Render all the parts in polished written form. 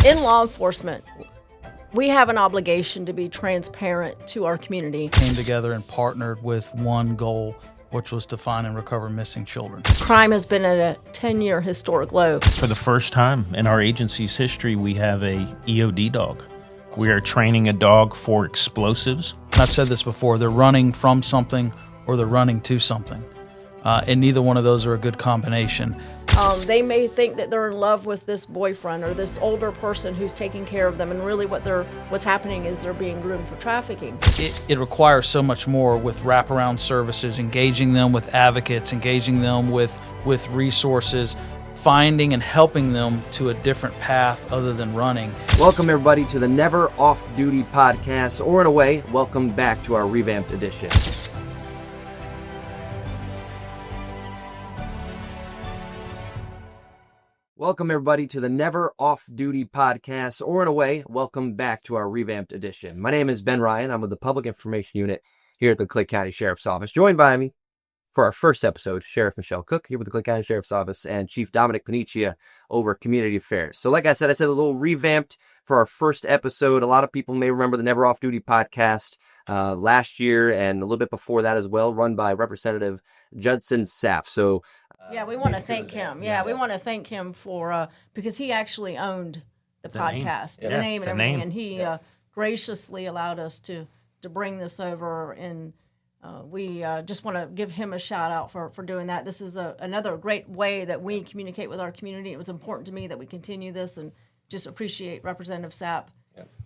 In law enforcement, we have an obligation to be transparent to our community. Came together and partnered with one goal, which was to find and recover missing children. Crime has been at a 10-year historic low. For the first time in our agency's history, we have a EOD dog. We are training a dog for explosives. I've said this before, they're running from something or they're running to something. And neither one of those are a good combination. They may think that they're in love with this boyfriend or this older person who's taking care of them, and really what's happening is they're being groomed for trafficking. It requires so much more with wraparound services, engaging them with advocates, engaging them with resources, finding and helping them to a different path other than running. Welcome everybody to the Never Off Duty podcast, or in a way, welcome back to our revamped edition. Welcome everybody to the Never Off Duty podcast, or in a way, welcome back to our revamped edition. My name is Ben Ryan. I'm with the Public Information Unit here at the Clay County Sheriff's Office. Joined by me for our first episode, Sheriff Michelle Cook here with the Clay County Sheriff's Office, and Chief Domenic Paniccia over Community Affairs. So like I said a little revamped for our first episode. A lot of people may remember the Never Off Duty podcast last year and a little bit before that as well, run by Representative Judson Sapp. So yeah, we want to thank him. Yeah, we want to thank him for because he actually owned the podcast, the name and everything, and he graciously allowed us to bring this over, and we just want to give him a shout out for doing that. This is another great way that we communicate with our community. It was important to me that we continue this, and just appreciate Representative Sapp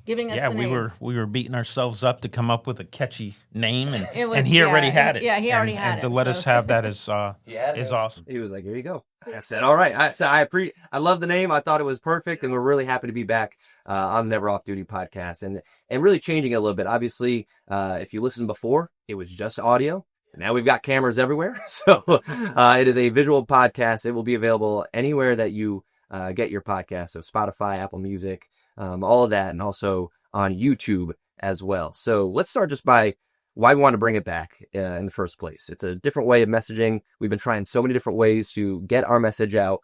giving us the name. we were beating ourselves up to come up with a catchy name, and was, he already had it. Yeah, he already had it. And to let us have that is awesome. He was like, "Here you go." I said, "All right." I love the name. I thought it was perfect, and we're really happy to be back on the Never Off Duty podcast, and really changing it a little bit. Obviously, if you listened before, it was just audio. Now we've got cameras everywhere, so it is a visual podcast. It will be available anywhere that you get your podcast, so Spotify, Apple Music, all of that, and also on YouTube as well. So let's start just by why we want to bring it back in the first place. It's a different way of messaging. We've been trying so many different ways to get our message out,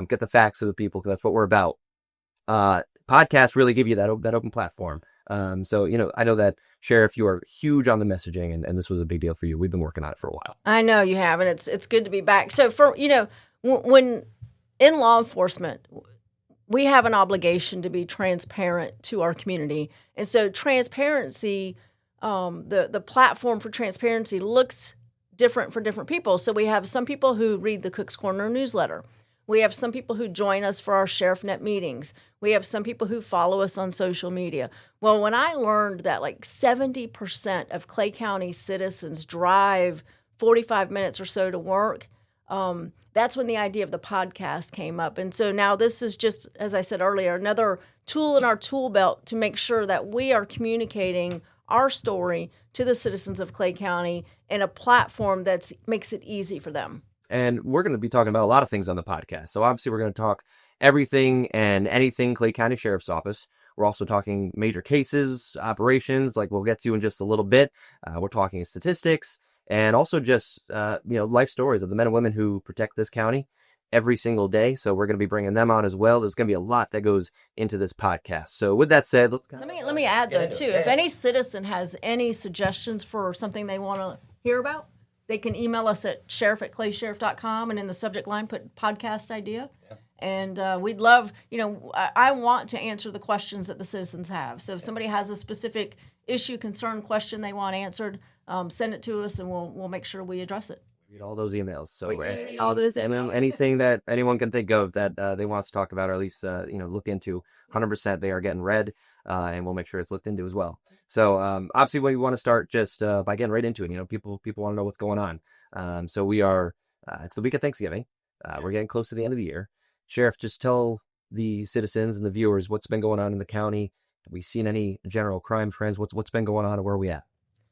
get the facts to the people, because that's what we're about. Podcasts really give you that open platform. So, I know that, Sheriff, you are huge on the messaging, and this was a big deal for you. We've been working on it for a while. I know you have, and it's good to be back. So when in law enforcement, we have an obligation to be transparent to our community. And so transparency, the platform for transparency looks different for different people. So we have some people who read the Cook's Corner newsletter. We have some people who join us for our SheriffNet meetings. We have some people who follow us on social media. Well, when I learned that like 70% of Clay County citizens drive 45 minutes or so to work, that's when the idea of the podcast came up. And so now this is just, as I said earlier, another tool in our tool belt to make sure that we are communicating our story to the citizens of Clay County in a platform that makes it easy for them. And we're going to be talking about a lot of things on the podcast. So obviously we're going to talk everything and anything Clay County Sheriff's Office. We're also talking major cases, operations, like we'll get to in just a little bit. We're talking statistics, and also just, life stories of the men and women who protect this county every single day. So we're going to be bringing them on as well. There's going to be a lot that goes into this podcast. So with that said, let me add though too, if any citizen has any suggestions for something they want to hear about, they can email us at sheriff@claysheriff.com, and in the subject line put podcast idea. Yeah. And we'd love, I want to answer the questions that the citizens have. So if somebody has a specific issue, concern, question they want answered, send it to us, and we'll make sure we address it. Read all those emails. So all those emails. Anything that anyone can think of that they want us to talk about, or at least look into, 100% they are getting read, and we'll make sure it's looked into as well. So obviously we want to start just by getting right into it. People want to know what's going on. So we are it's the week of Thanksgiving. We're getting close to the end of the year. Sheriff, just tell the citizens and the viewers what's been going on in the county. Have we seen any general crime trends? What's been going on, and where are we at?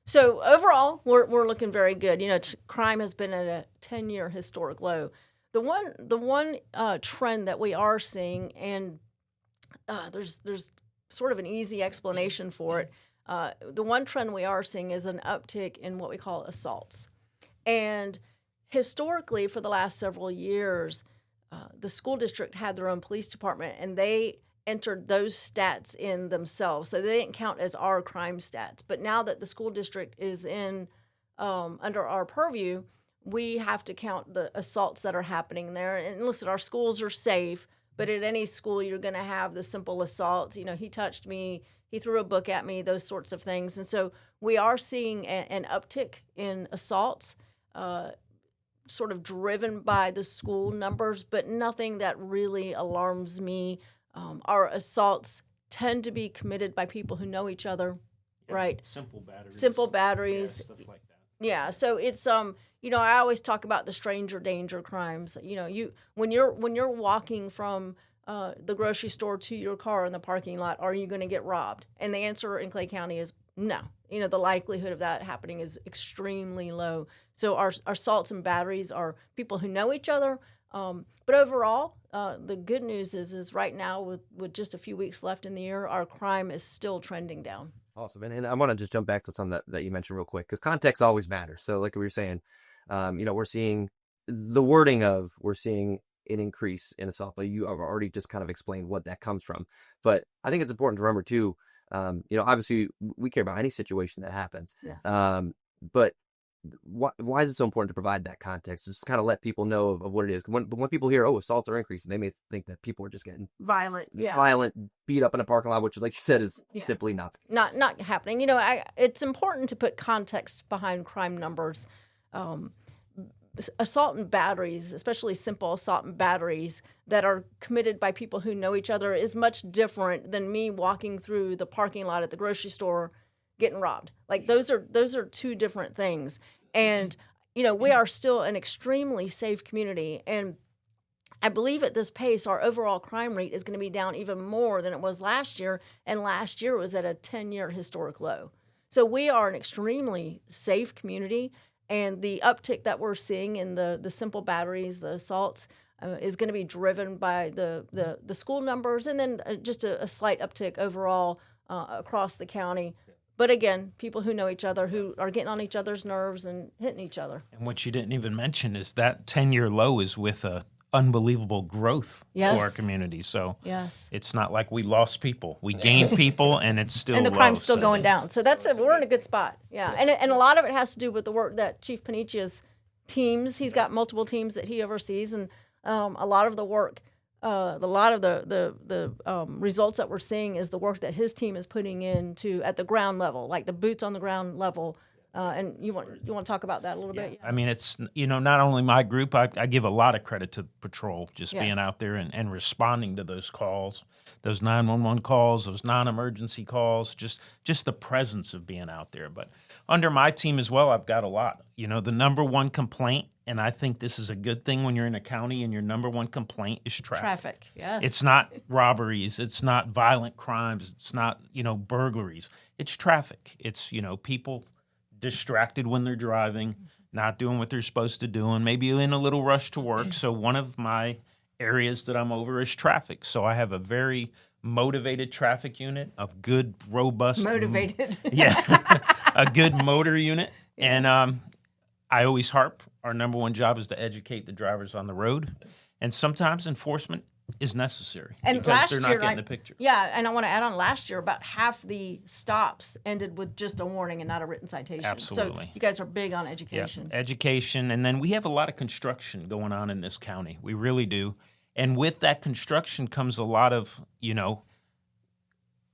So overall, we're looking very good. Crime has been at a 10-year historic low. The one trend that we are seeing, and there's sort of an easy explanation for it. The one trend we are seeing is an uptick in what we call assaults. And historically, for the last several years, the school district had their own police department, and they entered those stats in themselves, so they didn't count as our crime stats. But now that the school district is in under our purview, we have to count the assaults that are happening there. And listen, our schools are safe, but at any school you're going to have the simple assaults. He touched me, he threw a book at me, those sorts of things. And so we are seeing an uptick in assaults, sort of driven by the school numbers, but nothing that really alarms me. Our assaults tend to be committed by people who know each other, right? Simple batteries. Stuff like that. Yeah. So it's I always talk about the stranger danger crimes. When you're walking from the grocery store to your car in the parking lot, are you going to get robbed? And the answer in Clay County is no. The likelihood of that happening is extremely low. So our assaults and batteries are people who know each other. But overall, the good news is right now, with just a few weeks left in the year, our crime is still trending down. Awesome. And I want to just jump back to something that you mentioned real quick, because context always matters. So like we were saying, we're seeing the wording of, we're seeing an increase in assault, but you have already just kind of explained what that comes from. But I think it's important to remember too, obviously we care about any situation that happens. Yes. But why is it so important to provide that context? Just kind of let people know of what it is. When people hear, assaults are increasing, they may think that people are just getting violent, beat up in a parking lot, which, like you said, is simply not happening. It's important to put context behind crime numbers. Assault and batteries, especially simple assault and batteries that are committed by people who know each other, is much different than me walking through the parking lot at the grocery store getting robbed. Like those are two different things. And we are still an extremely safe community, and I believe at this pace our overall crime rate is going to be down even more than it was last year, and last year was at a 10-year historic low. So we are an extremely safe community, and the uptick that we're seeing in the simple batteries, the assaults, is going to be driven by the school numbers, and then just a slight uptick overall across the county. But again, people who know each other, who are getting on each other's nerves and hitting each other. And what you didn't even mention is that 10-year low is with a unbelievable growth to our community. So it's not like we lost people. We gained people, and it's still and the low, crime's still going down. So we're in a good spot. Yeah. And a lot of it has to do with the work that Chief Paniccia's teams, he's got multiple teams that he oversees, and a lot of the work, a lot of the results that we're seeing is the work that his team is putting into at the ground level, like the boots on the ground level. And you want to talk about that a little bit? Yeah. I mean, it's, not only my group, I give a lot of credit to patrol, just being out there and responding to those calls, those 911 calls, those non-emergency calls, just the presence of being out there. But under my team as well, I've got a lot. The number one complaint, and I think this is a good thing when you're in a county and your number one complaint is traffic. Yes. It's not robberies. It's not violent crimes. It's not, burglaries. It's traffic. It's, people distracted when they're driving, not doing what they're supposed to do, and maybe in a little rush to work. So one of my areas that I'm over is traffic. So I have a very motivated traffic unit, a good, robust... Motivated. A good motor unit. Yes. And I always harp, our number one job is to educate the drivers on the road. And sometimes enforcement is necessary because they're not getting the picture. Yeah, and I want to add on, last year, about half the stops ended with just a warning and not a written citation. Absolutely. So you guys are big on education. Yeah, education, and then we have a lot of construction going on in this county. We really do. And with that construction comes a lot of,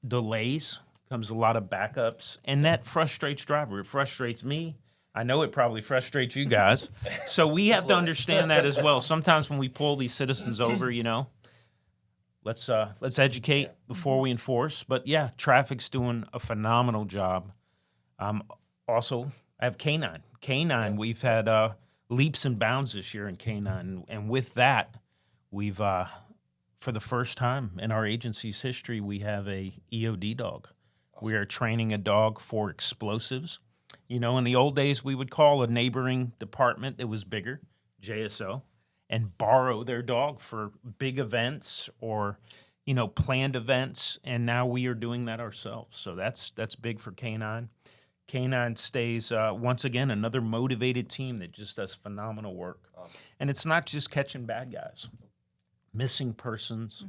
delays, comes a lot of backups, and that frustrates drivers. It frustrates me. I know it probably frustrates you guys. So we have to understand that as well. Sometimes when we pull these citizens over, let's educate before we enforce. But yeah, traffic's doing a phenomenal job. Also, I have K9. K9, we've had leaps and bounds this year in K9. And with that, we've, for the first time in our agency's history, we have a EOD dog. Awesome. We are training a dog for explosives. In the old days, we would call a neighboring department that was bigger, JSO, and borrow their dog for big events or, planned events. And now we are doing that ourselves. So that's big for K9. K9 stays, once again, another motivated team that just does phenomenal work. Awesome. And it's not just catching bad guys. Missing persons,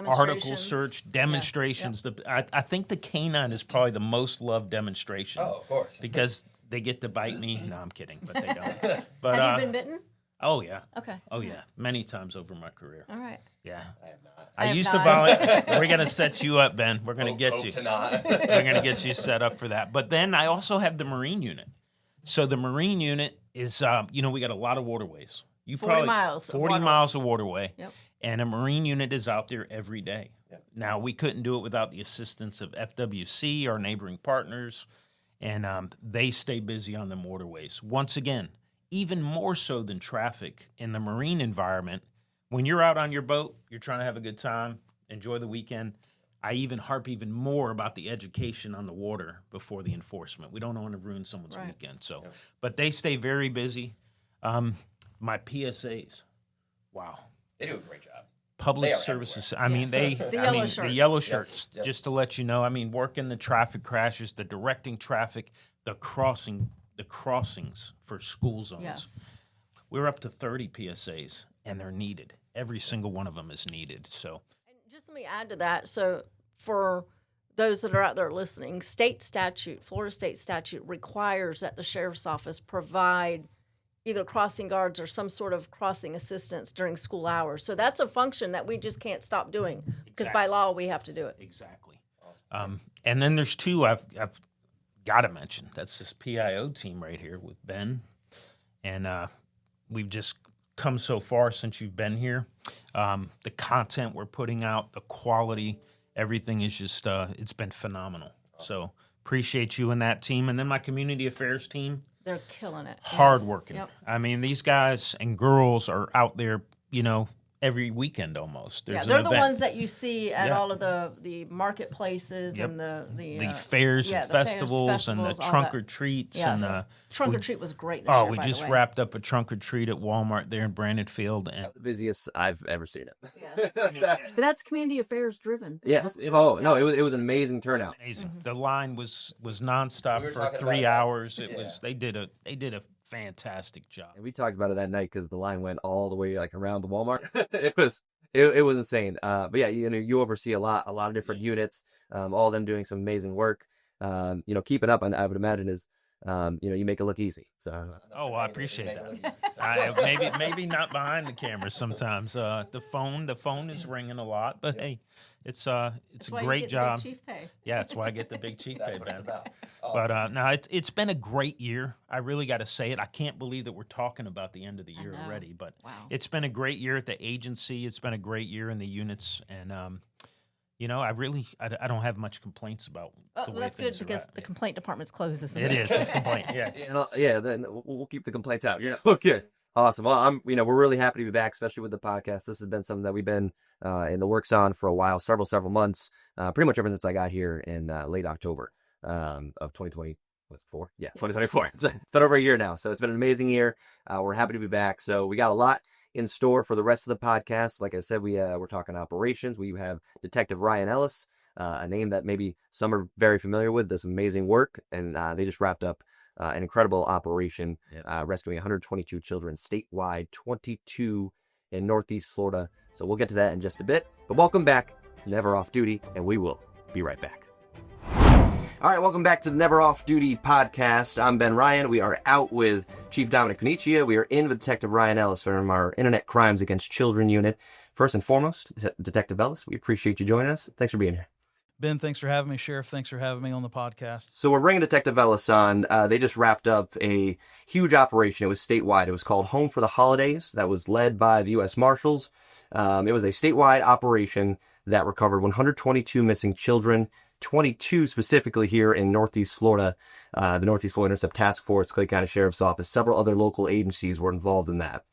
article search, demonstrations. I think the K9 is probably the most loved demonstration. Oh, of course. Because they get to bite me. No, I'm kidding, but they don't. But, Have you been bitten? Oh, yeah. Okay. Oh, yeah. Many times over my career. All right. Yeah. I have not. I have used not. to volunteer. We're going to set you up, Ben. We're going to get you. To not. We're going to get you set up for that. But then I also have the Marine unit. So the Marine unit is, we got a lot of waterways. 40 miles of 40 waterways. miles of waterway. Yep. And a Marine unit is out there every day. Yep. Now, we couldn't do it without the assistance of FWC, our neighboring partners, and they stay busy on the waterways. Once again, even more so than traffic in the marine environment, when you're out on your boat, you're trying to have a good time, enjoy the weekend. I even harp even more about the education on the water before the enforcement. We don't want to ruin someone's weekend. So, but they stay very busy. My PSAs, wow. They do a great job. Public They are services. everywhere. I mean, The yellow shirts. shirts. Yep. Just to let you know, I mean, working the traffic crashes, the directing traffic, the crossings for school zones. Yes. We're up to 30 PSAs, and they're needed. Every single one of them is needed. So, And just let me add to that. So for those that are out there listening, Florida state statute requires that the sheriff's office provide either crossing guards or some sort of crossing assistance during school hours. So that's a function that we just can't stop doing because by law we have to do it. exactly. And then there's two I've got to mention. That's this PIO team right here with Ben. And we've just come so far since you've been here. The content we're putting out, the quality, everything is just, it's been phenomenal. So appreciate you and that team. And then my community affairs team, They're killing it. hardworking. Yes. Yep. I mean, these guys and girls are out there, every weekend almost. There's Yeah, an they're the event. ones that you see at Yeah. all of the marketplaces Yep. and the fairs and the fairs, festivals and the festivals, all trunk that. or treats. Yes. And Trunk or treat was great this year, we by just the way. wrapped up a trunk or treat at Walmart there in Brandonfield. And The busiest I've ever seen it. Yes. But that's community affairs driven. Yes. Oh no, it was an amazing turnout. amazing. The line was nonstop We were for talking 3 about that. hours. It Yeah. was they did a fantastic job. And we talked about it that night because the line went all the way like around the Walmart. it was insane. But yeah, you oversee a lot of different units, all of them doing some amazing work. Keeping up, I would imagine is, you make it look easy. So. Oh, I appreciate that. Maybe not behind the camera sometimes. The phone is ringing a lot, but hey, it's a Why you great get the job. big chief pay. Yeah, that's why I get the big chief pay. That's what it's Ben. about. But no, it's been a great year. I really got to say it. I can't believe that we're talking about the end of the year know. already. But Wow. it's been a great year at the agency. It's been a great year in the units, and I don't have much complaints about the way That's good things are because at. the complaint department's closed this It is. It's complaint. Yeah. Then we'll keep the complaints out. Okay. Awesome. Well, we're really happy to be back, especially with the podcast. This has been something that we've been in the works on for a while, several months, pretty much ever since I got here in late October of 2020. What's 4? Yeah, 2024. It's been over a year now, so it's been an amazing year. We're happy to be back. So we got a lot in store for the rest of the podcast. Like I said, we're talking operations. We have Detective Ryan Ellis, a name that maybe some are very familiar with. Does amazing work, and they just wrapped up an incredible operation, rescuing 122 children statewide, 22 in Northeast Florida. So we'll get to that in just a bit. But welcome back to Never Off Duty, and we will be right back. All right, welcome back to the Never Off Duty podcast. I'm Ben Ryan. We are out with Chief Domenic Paniccia. We are in with Detective Ryan Ellis from our Internet Crimes Against Children unit. First and foremost, Detective Ellis, we appreciate you joining us. Thanks for being here. Ben, thanks for having me. Sheriff, thanks for having me on the podcast. So we're bringing Detective Ellis on. They just wrapped up a huge operation. It was statewide. It was called Home for the Holidays. That was led by the U.S. Marshals. It was a statewide operation that recovered 122 missing children, 22 specifically here in Northeast Florida. The Northeast Florida Intercept Task Force, Clay County Sheriff's Office, several other local agencies were involved in that.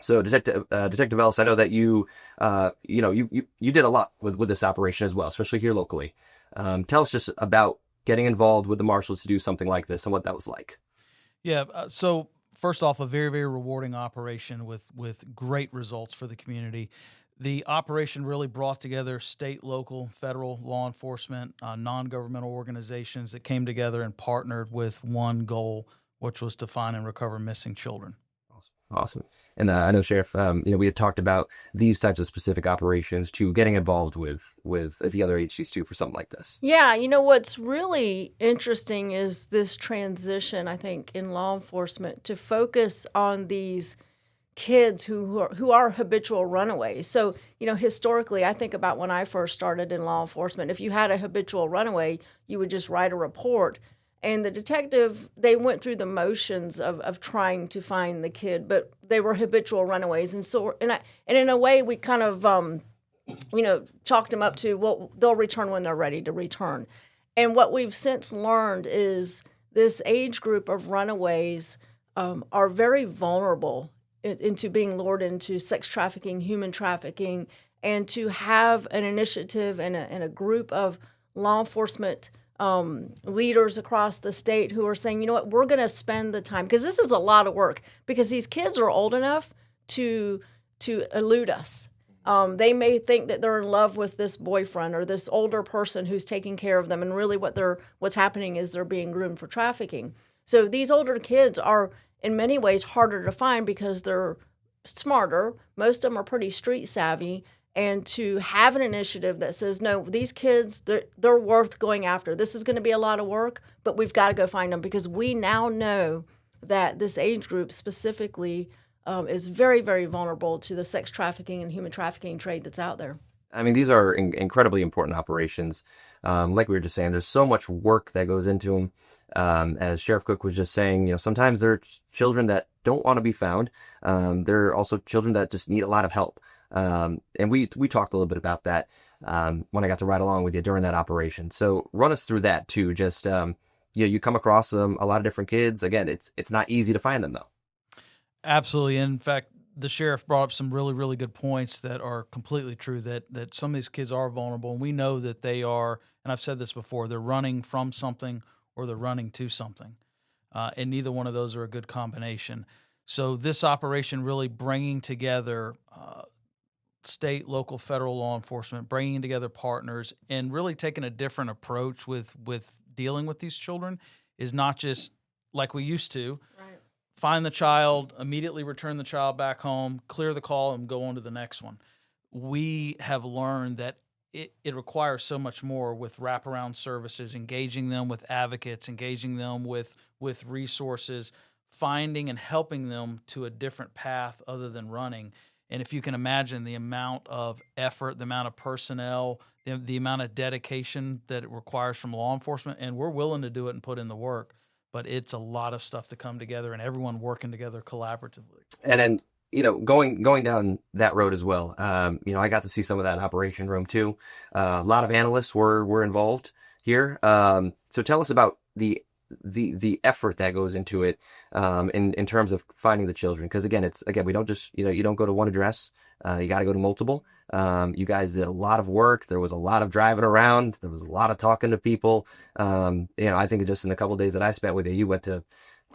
So, Detective Ellis, I know that you did a lot with this operation as well, especially here locally. Tell us just about getting involved with the Marshals to do something like this and what that was like. Yeah, so first off, a very, very rewarding operation with great results for the community. The operation really brought together state, local, federal law enforcement, non-governmental organizations that came together and partnered with one goal, which was to find and recover missing children. Awesome. And I know, Sheriff, we had talked about these types of specific operations to getting involved with the other agencies too for something like this. Yeah, what's really interesting is this transition, I think, in law enforcement to focus on these kids who are habitual runaways. So, historically, I think about when I first started in law enforcement, if you had a habitual runaway, you would just write a report. And the detective, they went through the motions of trying to find the kid, but they were habitual runaways. And so, and in a way, we kind of, chalked them up to, well, they'll return when they're ready to return. And what we've since learned is this age group of runaways are very vulnerable into being lured into sex trafficking, human trafficking, and to have an initiative and a group of law enforcement leaders across the state who are saying, we're going to spend the time, because this is a lot of work, because these kids are old enough to elude us. They may think that they're in love with this boyfriend or this older person who's taking care of them, and really what's happening is they're being groomed for trafficking. So these older kids are in many ways harder to find because they're smarter. Most of them are pretty street savvy. And to have an initiative that says, no, these kids, they're worth going after. This is going to be a lot of work, but we've got to go find them, because we now know that this age group specifically is very, very vulnerable to the sex trafficking and human trafficking trade that's out there. I mean, these are incredibly important operations. Like we were just saying, there's so much work that goes into them. As Sheriff Cook was just saying, sometimes there are children that don't want to be found. There are also children that just need a lot of help. And we talked a little bit about that when I got to ride along with you during that operation. So run us through that too. Just you come across a lot of different kids. Again, it's not easy to find them though. Absolutely. In fact, the sheriff brought up some really, really good points that are completely true, that some of these kids are vulnerable, and we know that they are, and I've said this before, they're running from something or they're running to something. And neither one of those are a good combination. So this operation really bringing together state, local, federal law enforcement, bringing together partners, and really taking a different approach with dealing with these children is not just like we used to. Right. Find the child, immediately return the child back home, clear the call, and go on to the next one. We have learned that it requires so much more with wraparound services, engaging them with advocates, engaging them with resources, finding and helping them to a different path other than running. And if you can imagine the amount of effort, the amount of personnel, the amount of dedication that it requires from law enforcement, and we're willing to do it and put in the work, but it's a lot of stuff to come together and everyone working together collaboratively. And then, going down that road as well, I got to see some of that operation room too. A lot of analysts were involved here. So tell us about the effort that goes into it in terms of finding the children, because again we don't just you don't go to one address, you got to go to multiple. You guys did a lot of work. There was a lot of driving around. There was a lot of talking to people. I think just in a couple of days that I spent with you, you went to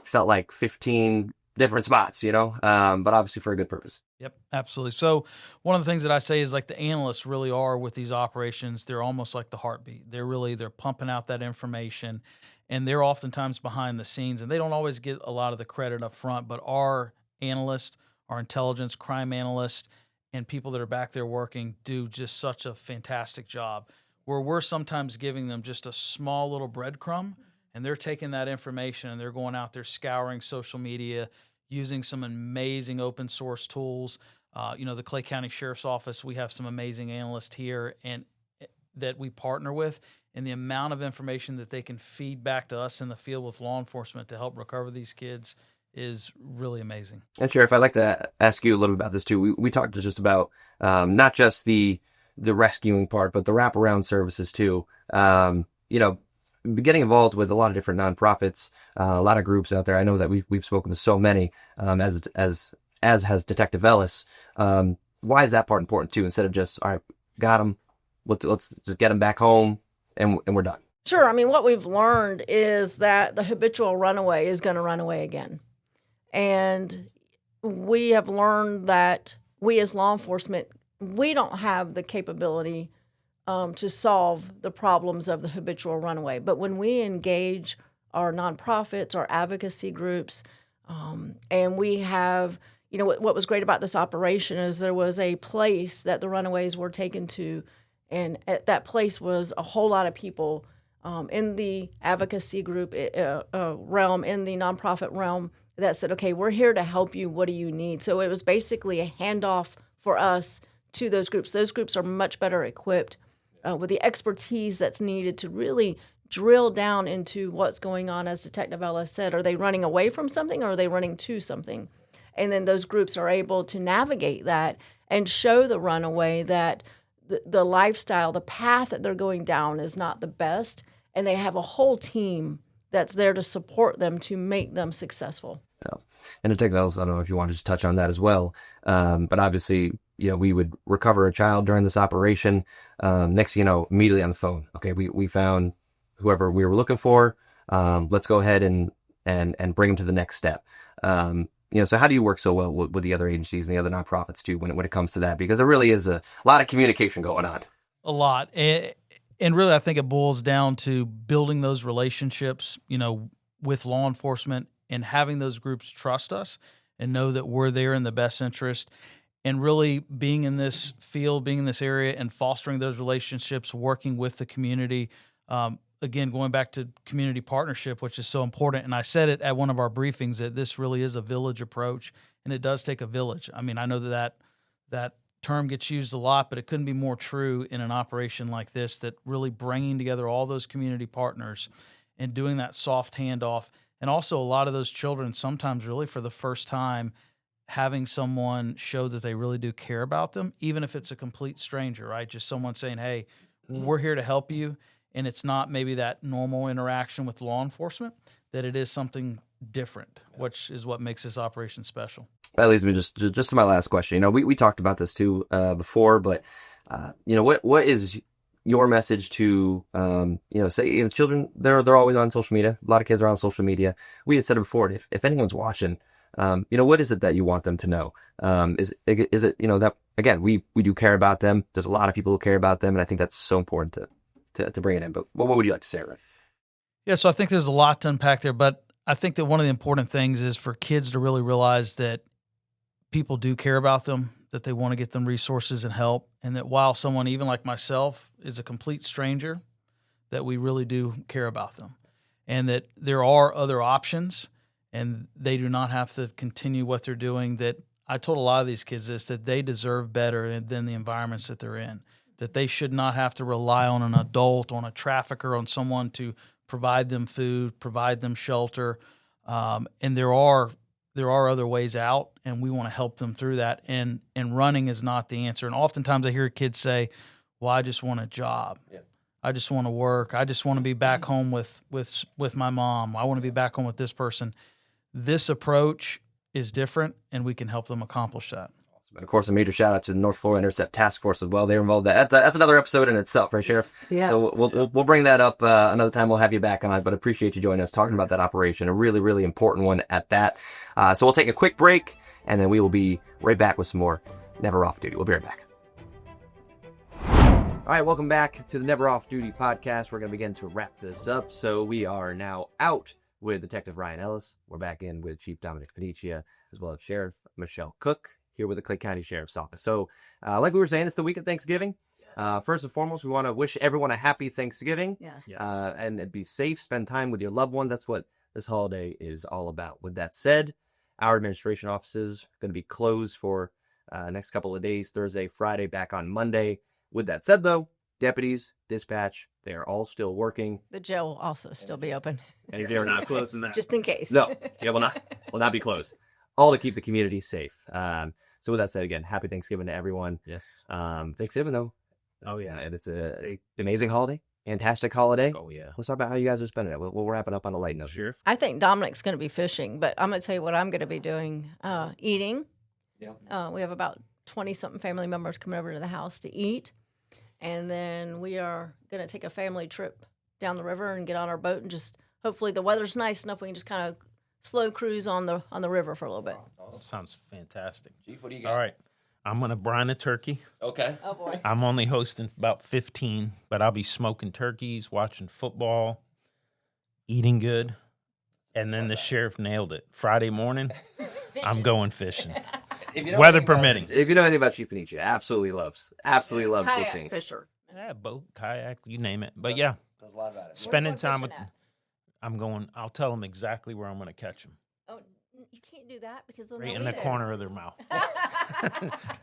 felt like 15 different spots, but obviously for a good purpose. Yep, absolutely. So one of the things that I say is, like, the analysts really are with these operations. They're almost like the heartbeat. They're pumping out that information, and they're oftentimes behind the scenes, and they don't always get a lot of the credit up front, but our analysts, our intelligence, crime analysts, and people that are back there working do just such a fantastic job, where we're sometimes giving them just a small little breadcrumb, and they're taking that information and they're going out there scouring social media, using some amazing open source tools. The Clay County Sheriff's Office, we have some amazing analysts here and that we partner with, and the amount of information that they can feed back to us in the field with law enforcement to help recover these kids is really amazing. And Sheriff, I'd like to ask you a little bit about this too. We talked just about not just the rescuing part, but the wraparound services too. Getting involved with a lot of different nonprofits, a lot of groups out there. I know that we've spoken to so many, as has Detective Ellis. Why is that part important too? Instead of just, all right, got them, let's just get them back home and we're done. Sure. I mean, what we've learned is that the habitual runaway is going to run away again. And we have learned that we as law enforcement, we don't have the capability to solve the problems of the habitual runaway. But when we engage our nonprofits, our advocacy groups, and we have, what was great about this operation is there was a place that the runaways were taken to, and at that place was a whole lot of people in the advocacy group realm, in the nonprofit realm, that said, okay, we're here to help you. What do you need? So it was basically a handoff for us to those groups. Those groups are much better equipped with the expertise that's needed to really drill down into what's going on. As Detective Ellis said, are they running away from something, or are they running to something? And then those groups are able to navigate that and show the runaway that the lifestyle, the path that they're going down is not the best. And they have a whole team that's there to support them to make them successful. Yeah. And Detective Ellis, I don't know if you wanted to touch on that as well. But obviously, we would recover a child during this operation. Next thing you know, immediately on the phone. Okay, we found whoever we were looking for. Let's go ahead and bring them to the next step. So how do you work so well with the other agencies and the other nonprofits too when it comes to that? Because there really is a lot of communication going on. A lot. And really, I think it boils down to building those relationships, with law enforcement, and having those groups trust us and know that we're there in the best interest, and really being in this field, being in this area, and fostering those relationships, working with the community. Again, going back to community partnership, which is so important. And I said it at one of our briefings that this really is a village approach, and it does take a village. I mean, I know that term gets used a lot, but it couldn't be more true in an operation like this, that really bringing together all those community partners and doing that soft handoff. And also a lot of those children, sometimes really for the first time, having someone show that they really do care about them, even if it's a complete stranger, right? Just someone saying, hey, we're here to help you. And it's not maybe that normal interaction with law enforcement, that it is something different, which is what makes this operation special. That leads me just to my last question. We talked about this too before, but what is your message to say children? They're always on social media. A lot of kids are on social media. We had said it before. If anyone's watching, what is it that you want them to know? Is it that again we do care about them? There's a lot of people who care about them, and I think that's so important to bring it in. But what would you like to say, Ryan? Yeah, so I think there's a lot to unpack there, but I think that one of the important things is for kids to really realize that people do care about them, that they want to get them resources and help, and that while someone, even like myself, is a complete stranger, that we really do care about them, and that there are other options, and they do not have to continue what they're doing. That I told a lot of these kids this, that they deserve better than the environments that they're in, that they should not have to rely on an adult, on a trafficker, on someone to provide them food, provide them shelter, and there are other ways out, and we want to help them through that. And running is not the answer. And oftentimes I hear kids say, "Well, I just want a job. Yeah. I just want to work. I just want to be back home with my mom. I want to be back home with this person." This approach is different, and we can help them accomplish that. And of course, a major shout out to the North Florida Intercept Task Force as well. They're involved. That's another episode in itself, right, Sheriff? Yes. So we'll bring that up another time. We'll have you back on, but appreciate you joining us talking about that operation, a really, really important one at that. So we'll take a quick break, and then we will be right back with some more Never Off Duty. We'll be right back. All right, welcome back to the Never Off Duty podcast. We're going to begin to wrap this up. So we are now out with Detective Ryan Ellis. We're back in with Chief Domenic Paniccia, as well as Sheriff Michelle Cook, here with the Clay County Sheriff's Office. So like we were saying, it's the week of Thanksgiving. First and foremost, we want to wish everyone a happy Thanksgiving. Yes. And be safe, spend time with your loved ones. That's what this holiday is all about. With that said, our administration offices are going to be closed for next couple of days, Thursday, Friday, back on Monday. With that said, though, deputies, dispatch, they are all still working. The jail will also still be open. And if you're not closing that. Just in case. No, it will not be closed. All to keep the community safe. So with that said, again, happy Thanksgiving to everyone. Yes. Thanksgiving, though. Oh, yeah. And it's an amazing holiday, fantastic holiday. Oh, yeah. Let's talk about how you guys are spending it. We'll wrap it up on a light note. Sheriff? I think Dominic's going to be fishing, but I'm going to tell you what I'm going to be doing. Eating. Yeah. We have about 20-something family members coming over to the house to eat. And then we are going to take a family trip down the river and get on our boat and just hopefully the weather's nice enough we can just kind of slow cruise on the river for a little bit. That sounds fantastic. Chief, what do you got? All right. I'm going to brine a turkey. Okay. Oh, boy. I'm only hosting about 15, but I'll be smoking turkeys, watching football, eating good. And then the sheriff nailed it. Friday morning, I'm going fishing. If you know Weather anything about- permitting. If you know anything about Chief Paniccia, absolutely loves Kayak fishing. fisher. Yeah, boat, kayak, you name it. But yeah, Does a lot about it. spending Where's one time with. fishing at? I'll tell them exactly where I'm going to catch them. Oh, you can't do that because they'll Right know in the either. corner of their mouth.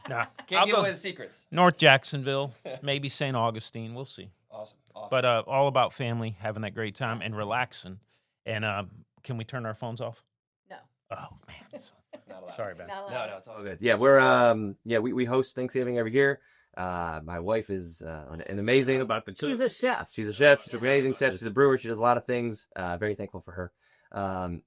Nah, Can't I'll give go away the secrets. North Jacksonville, maybe St. Augustine. We'll see. Awesome. But all about family, having that great time, and relaxing. And can we turn our phones off? No. Oh man, Not allowed. sorry about that. Not No, it's all good. Yeah, we're we host Thanksgiving every year. My wife is an amazing. About the She's a chef. She's a chef. She's an amazing chef. She's a brewer. She does a lot of things. Very thankful for her.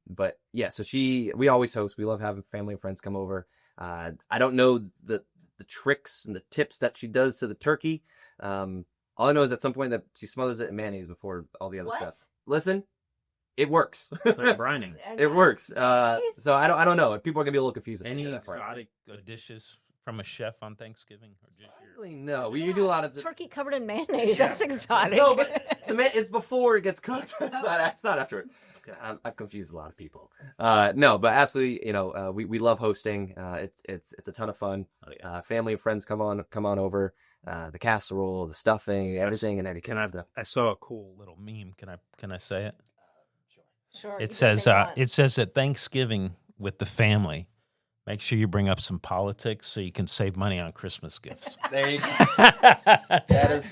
But yeah, so we always host. We love having family and friends come over. I don't know the tricks and the tips that she does to the turkey. All I know is at some point that she smothers it in mayonnaise before all the other What? stuff. Listen, it works. It's like brining. It works. So I don't know. People are gonna be a little confused. Any about that part. exotic dishes from a chef on Thanksgiving, or just your? Really, no. We do a lot of Turkey covered in mayonnaise. That's exotic. No, but it's before it gets cooked. It's not after it. I've confused a lot of people. No, but absolutely, we love hosting. It's a ton of fun. Family and friends come on over. The casserole, the stuffing, everything, and everything. I saw a cool little meme. Can I say it? Sure. It says at Thanksgiving with the family, make sure you bring up some politics so you can save money on Christmas gifts. There you go. That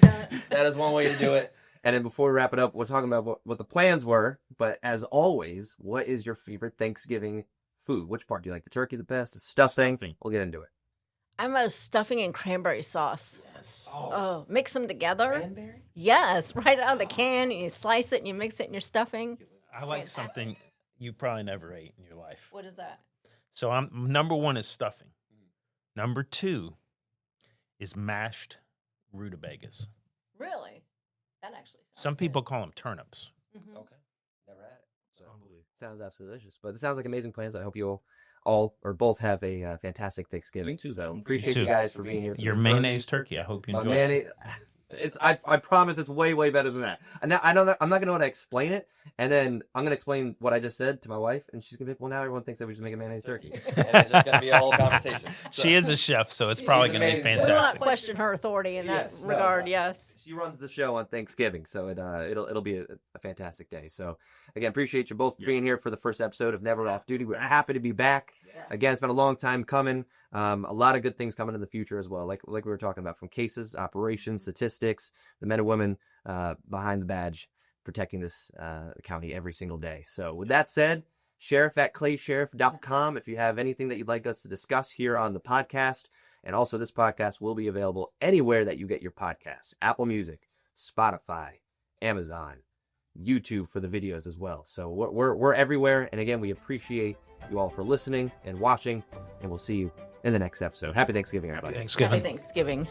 is one way to do it. And then before we wrap it up, we're talking about what the plans were. But as always, what is your favorite Thanksgiving food? Which part do you like? The turkey the best? The stuffing? We'll get into it. I'm a stuffing and cranberry sauce. Yes. Oh, mix them together. Cranberry? Yes, right out of the can. You slice it and you mix it in your stuffing. I like something you probably never ate in your life. What is that? So number one is stuffing. Number two is mashed rutabagas. Really? That actually sounds Some good. people call them turnips. Mhm. Okay. Never had it. So sounds absolutely delicious. But it sounds like amazing plans. I hope you all or both have a fantastic Thanksgiving. Me too. So appreciate too. you guys for being here. For Your the first- mayonnaise turkey. I hope you enjoy it. mayonnaise. I promise it's way better than that. And now I know that I'm not gonna know how to explain it, and then I'm gonna explain what I just said to my wife, and she's gonna be like, "Well, now everyone thinks that we should make a mayonnaise turkey." And it's just gonna be a whole conversation. She is a chef, so it's probably going to be amazing. We will not fantastic. question her authority in that Yes, no, regard, no. yes. She runs the show on Thanksgiving, so it'll be a fantastic day. So again, appreciate you both being here for the first episode of Never Off Duty. We're happy to be back. Again, it's been a long time coming. A lot of good things coming in the future as well, like we were talking about, from cases, operations, statistics, the men and women behind the badge protecting this county every single day. So with that said, sheriff@claysheriff.com if you have anything that you'd like us to discuss here on the podcast. And also, this podcast will be available anywhere that you get your podcasts: Apple Music, Spotify, Amazon, YouTube for the videos as well. So we're everywhere. And again, we appreciate you all for listening and watching, and we'll see you in the next episode. Happy Thanksgiving, everybody. Thanksgiving. Happy Thanksgiving.